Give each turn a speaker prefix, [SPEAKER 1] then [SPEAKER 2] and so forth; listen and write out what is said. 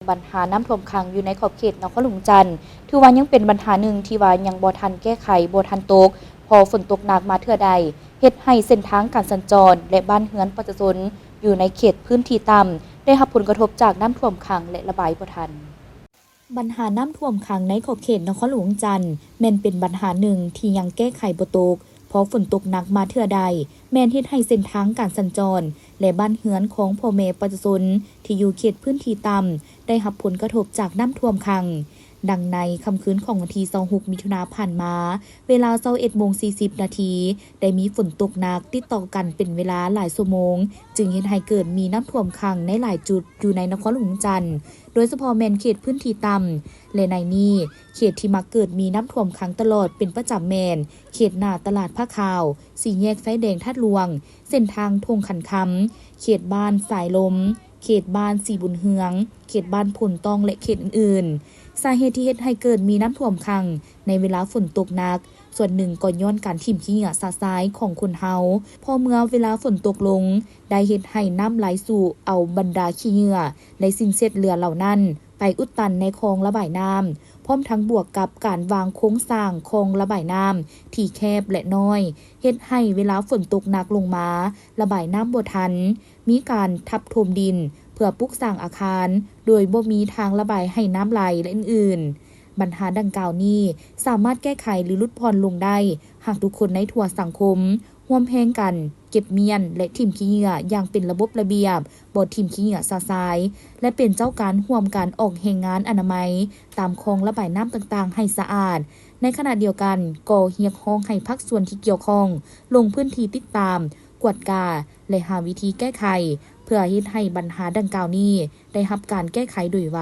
[SPEAKER 1] ปัญหาน้ำท่วมขังอยู่ในขอบเขตนครหลวงจันทน์ถือว่ายังเป็นปัญหาหนึ่งที่ว่ายังบ่ทันแก้ไขบ่ทันตกพอฝนตกหนักมาเทื่อใดเฮ็ดให้เส้นทางการสัญจรและบ้านเรือนประชาชนอยู่ในเขตพื้นที่ต่ำได้รับผลกระทบจากน้ำท่วมขังและระบายบ่ทันปัญหาน้ำท่วมขังในขอบเขตนครหลวงจันทน์แม่นเป็นปัญหาหนึ่งที่ยังแก้ไขบ่ตกเพราะฝนตกหนักมาเทื่อใดแม่นเฮ็ดให้เส้นทางการสัญจรและบ้านเรือนของพ่อแม่ประชาชนที่อยู่เขตพื้นที่ต่ำได้รับผลกระทบจากน้ำท่วมขังดังในค่ำคืนของวันที่26มิถุนายนผ่านมาเวลา 21:40 นาทีได้มีฝนตกหนักติดต่อกันเป็นเวลาหลายชั่วโมงจึงเฮ็ดให้เกิดมีน้ำท่วมขังในหลายจุดอยู่ในนครหลวงจันทน์โดยเฉพาะแม่นเขตพื้นที่ต่ำและในนี้เขตที่มักเกิดมีน้ำท่วมขังตลอดเป็นประจำแม่นเขตหน้าตลาดผ้าขาวสี่แยกไฟแดงทัดหลวงเส้นทางทงขันคำเขตบ้านสายลมเขตบ้านสีบุญเฮืองเขตบ้านผลตองและเขตอื่นๆสาเหตุที่เฮ็ดให้เกิดมีน้ำท่วมขังในเวลาฝนตกหนักส่วนหนึ่งก็ย้อนการทิ่มขี้เหงื่อสาดซ้ายของคนเฮาพอเมื่อเวลาฝนตกลงได้เฮ็ดให้น้ำไหลสู่เอาบรรดาขี้เหงื่อและสิ่งเศษเหลือเหล่านั้นไปอุดตันในคลองระบายน้ำพร้อมทั้งบวกกับการวางโครงสร้างคลองระบายน้ำที่แคบและน้อยเฮ็ดให้เวลาฝนตกหนักลงมาระบายน้ำบ่ทันมีการทับถมดินเพื่อปลูกสร้างอาคารโดยบ่มีทางระบายให้น้ำไหลและอื่นๆปัญหาดังกล่าวนี้สามารถแก้ไขหรือลดผ่อนลงได้หากทุกคนในทั่วสังคมร่วมแพงกันเก็บเมียนและทิ่มขี้เหงื่ออย่างเป็นระบบระเบียบบ่ทิ่มขี้เหงื่อซาซายและเป็นเจ้าการร่วมการออกแห่งงานอนามัยตามคลองระบายน้ำต่างๆให้สะอาดในขณะเดียวกันก็เรียกร้องให้ภาคส่วนที่เกี่ยวข้องลงพื้นที่ติดตามกวดกาและหาวิธีแก้ไขเพื่อเฮ็ดให้ปัญหาดังกล่าวนี้ได้รับการแก้ไขโดยไว